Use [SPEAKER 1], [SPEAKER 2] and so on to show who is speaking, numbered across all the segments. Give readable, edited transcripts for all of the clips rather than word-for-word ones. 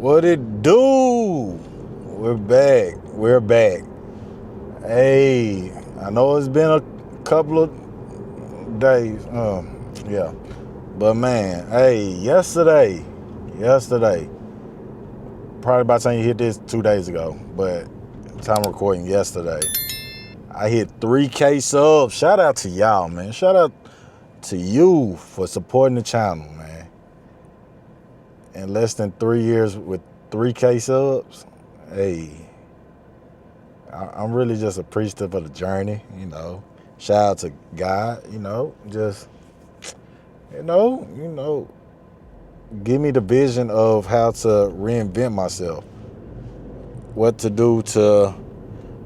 [SPEAKER 1] What it do? We're back. We're back. Hey, I know it's been a couple of days. Yeah. But man, hey, yesterday, probably by the time you hit this 2 days ago, but time recording yesterday, I hit 3K subs. Shout out to y'all, man. Shout out to you for supporting the channel, man. In less than 3 years with 3K subs, hey, I'm really just appreciative of the journey, you know. Shout out to God, just, give me the vision of how to reinvent myself, what to do to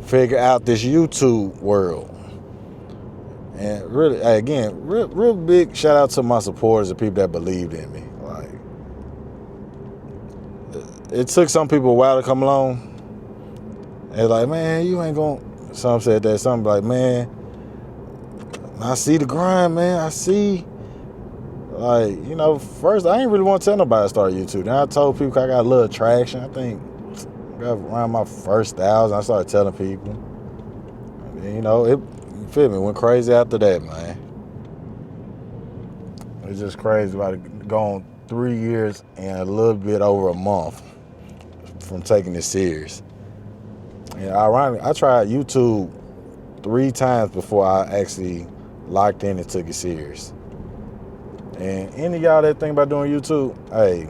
[SPEAKER 1] figure out this YouTube world. And really, again, real big shout out to my supporters and people that believed in me. Like, it took some people a while to come along. They're like, man, you ain't gonna. Some said that. Some like, man, I see the grind, man. I see. Like, first I ain't really want to tell nobody to start YouTube. Then I told people I got a little traction. I think I got around my first 1,000. I started telling people. And then, you feel me? Went crazy after that, man. It's just crazy about it going 3 years and a little bit over a month from taking this serious. And ironically, I tried YouTube 3 times before I actually locked in and took it serious. And any of y'all that think about doing YouTube, hey,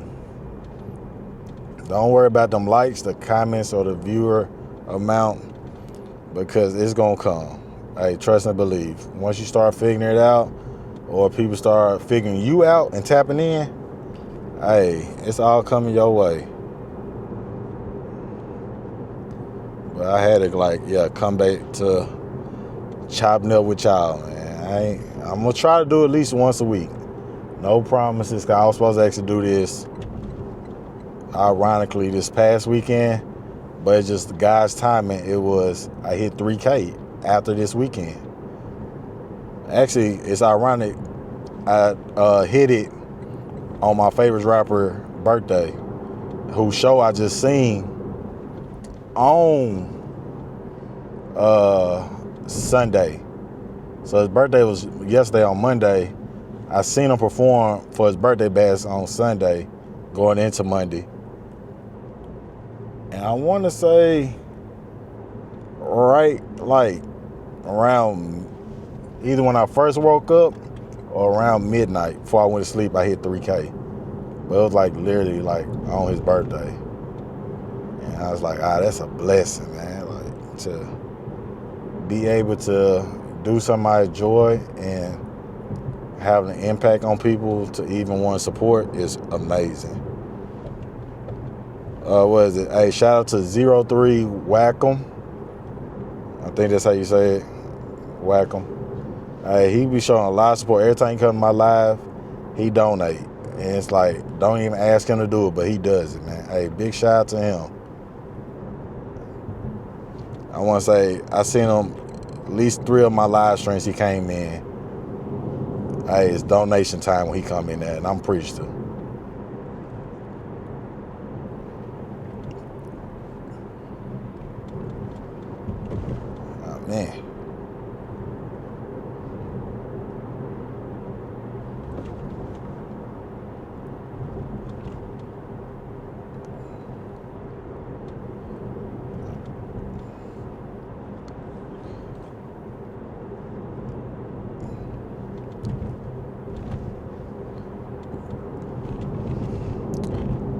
[SPEAKER 1] don't worry about them likes, the comments, or the viewer amount, because it's gonna come. Hey, trust and believe. Once you start figuring it out, or people start figuring you out and tapping in, hey, it's all coming your way. But I had to come back to chopping up with y'all, man. I'm gonna try to do at least once a week. No promises, cause I was supposed to actually do this, ironically, this past weekend, but it's just God's timing. I hit 3K after this weekend. Actually, it's ironic. I hit it on my favorite rapper birthday, whose show I just seen on Sunday. So his birthday was yesterday on Monday. I seen him perform for his birthday bash on Sunday, going into Monday. And I want to say right around either when I first woke up or around midnight before I went to sleep, I hit 3K. But it was literally on his birthday. And I was like, that's a blessing, man. Like, to be able to do something I enjoy and having an impact on people to even want to support is amazing. What is it? Hey, shout out to 03 Wackham. I think that's how you say it. Wackham. Hey, he be showing a lot of support. Every time he come to my live, he donate. And it's don't even ask him to do it, but he does it, man. Hey, big shout out to him. I want to say, I seen him at least 3 of my live streams he came in. Hey, it's donation time when he come in there, and I'm appreciative. Oh, man.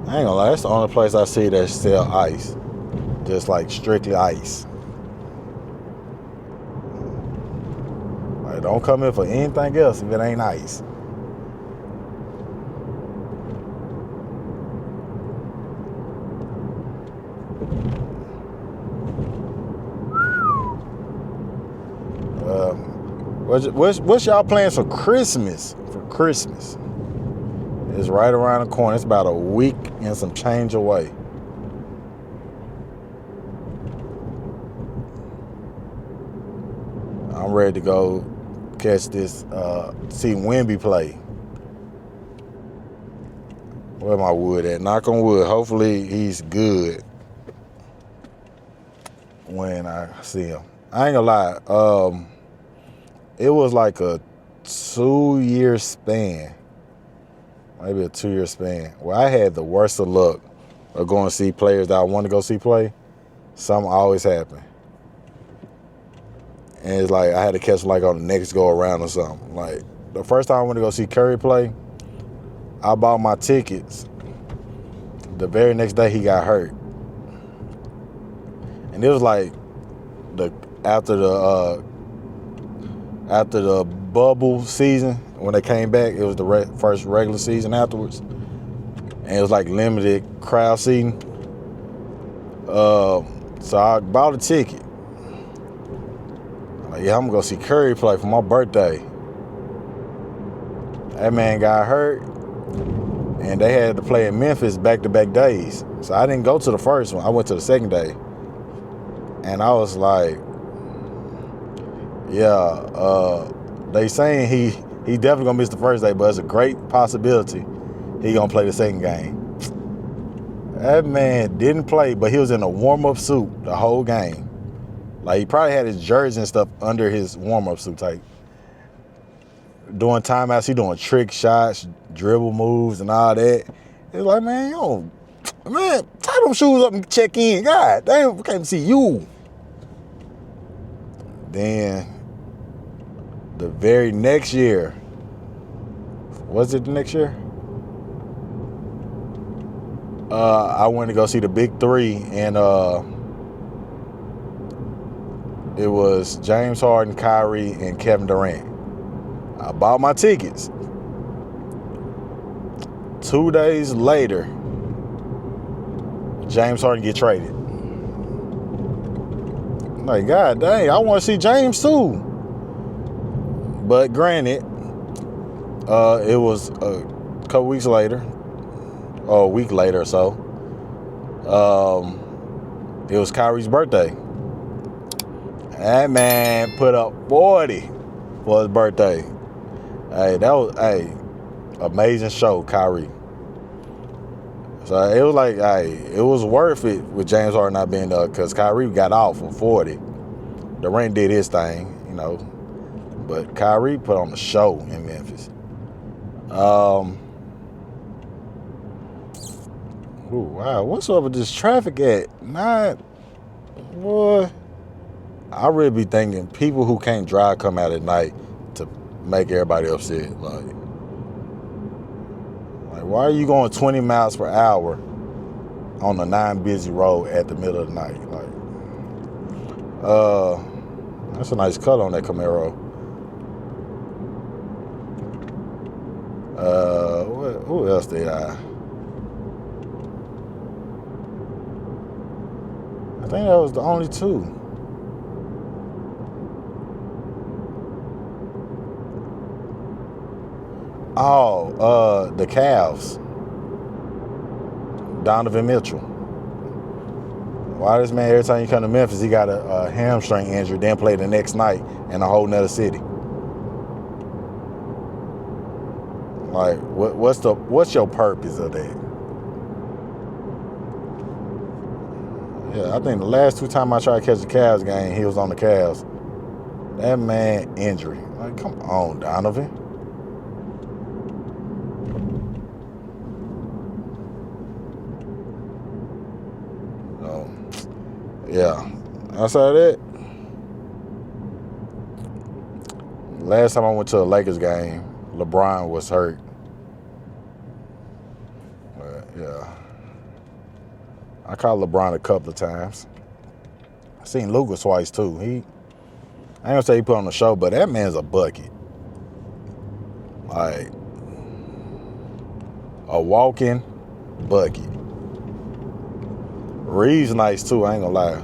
[SPEAKER 1] I ain't gonna lie, that's the only place I see that sell ice. Just strictly ice. Don't come in for anything else if it ain't ice. What's y'all plans for Christmas? It's right around the corner. It's about a week and some change away. I'm ready to go catch this, see Wemby play. Where my wood at? Knock on wood. Hopefully he's good when I see him. I ain't gonna lie. It was like a 2-year span. Maybe a 2-year span. Where I had the worst of luck of going to see players that I want to go see play. Something always happened. And it's like I had to catch like on the next go around or something. Like the first time I went to go see Curry play, I bought my tickets. The very next day he got hurt. And it was like after the bubble season, when they came back, it was the first regular season afterwards. And it was like limited crowd seating. So I bought a ticket. Like, yeah, I'm gonna go see Curry play for my birthday. That man got hurt, and they had to play in Memphis back-to-back days. So I didn't go to the first one. I went to the second day. And I was like, yeah, they saying he definitely gonna miss the first day, but it's a great possibility he gonna play the second game. That man didn't play, but he was in a warm-up suit the whole game. Like, he probably had his jersey and stuff under his warm-up suit type. Doing timeouts, he doing trick shots, dribble moves, and all that. It's like, man, tie them shoes up and check in. God damn, we can't see you. Then, the very next year, was it the next year? I went to go see the Big Three, and it was James Harden, Kyrie, and Kevin Durant. I bought my tickets. 2 days later, James Harden get traded. I'm like, God dang, I want to see James too. But granted, it was a couple weeks later, or a week later or so. It was Kyrie's birthday. That man put up 40 for his birthday. Hey, that was amazing show, Kyrie. So it was like, it was worth it with James Harden not being there, because Kyrie got off for 40. Durant did his thing, but Kyrie put on the show in Memphis. Wow, what's up with this traffic at? Boy, I really be thinking people who can't drive come out at night to make everybody upset. Like why are you going 20 miles per hour on a non-busy road at the middle of the night? That's a nice color on that Camaro. Who else did I think that was the only two. The Cavs. Donovan Mitchell. Why this man, every time you come to Memphis, he got a hamstring injury, then play the next night in a whole nother city? Like, what's your purpose of that? Yeah, I think the last 2 times I tried to catch the Cavs game, he was on the Cavs. That man, injury. Like, come on, Donovan. So, yeah. Outside of that, last time I went to a Lakers game, LeBron was hurt. But, yeah. I caught LeBron a couple of times. I seen Luka twice too. I ain't gonna say he put on the show, but that man's a bucket. Like a walking bucket. Reeves nice too, I ain't gonna lie.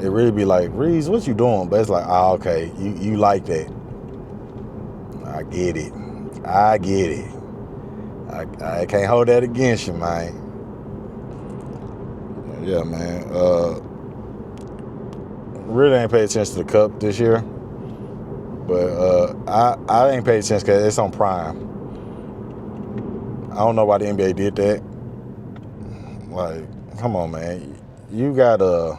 [SPEAKER 1] It really be like, Reeves, what you doing? But it's like, okay, you like that. I get it. I can't hold that against you, man. Yeah, man. Really ain't paid attention to the Cup this year. But I ain't paid attention because it's on Prime. I don't know why the NBA did that. Like, come on, man. You gotta.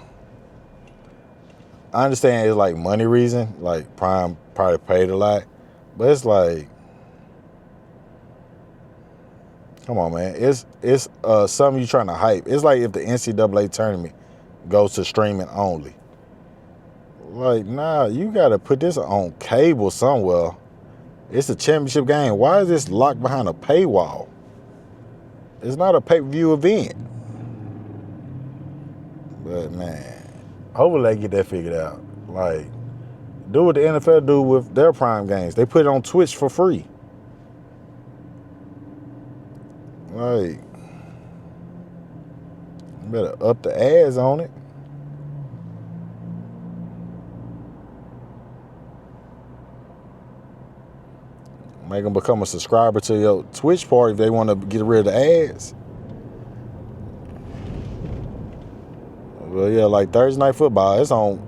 [SPEAKER 1] I understand it's like money reason. Like Prime probably paid a lot, but it's like, come on, man. It's something you trying to hype. It's like if the NCAA tournament goes to streaming only. Like, nah, you gotta put this on cable somewhere. It's a championship game. Why is this locked behind a paywall? It's not a pay-per-view event. But man, hopefully they get that figured out. Like, do what the NFL do with their Prime games. They put it on Twitch for free. Like, you better up the ads on it. Make them become a subscriber to your Twitch part if they want to get rid of the ads. Well, yeah, like Thursday Night Football, it's on,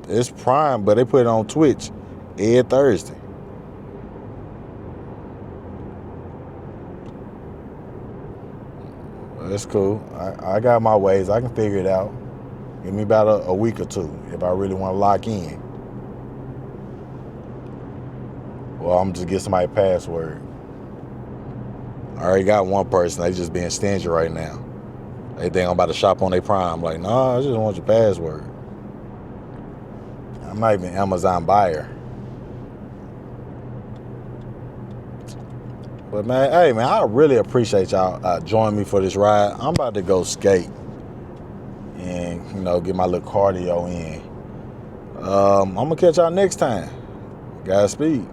[SPEAKER 1] it's Prime, but they put it on Twitch every Thursday. That's cool. I got my ways. I can figure it out. Give me about a week or two if I really want to lock in. Well, I'm just get somebody a password. I already got one person. They just being stingy right now. They think I'm about to shop on their Prime. Like, nah, I just want your password. I'm not even an Amazon buyer. But man, hey man, I really appreciate y'all joining me for this ride. I'm about to go skate and, you know, get my little cardio in. I'm gonna catch y'all next time. Godspeed.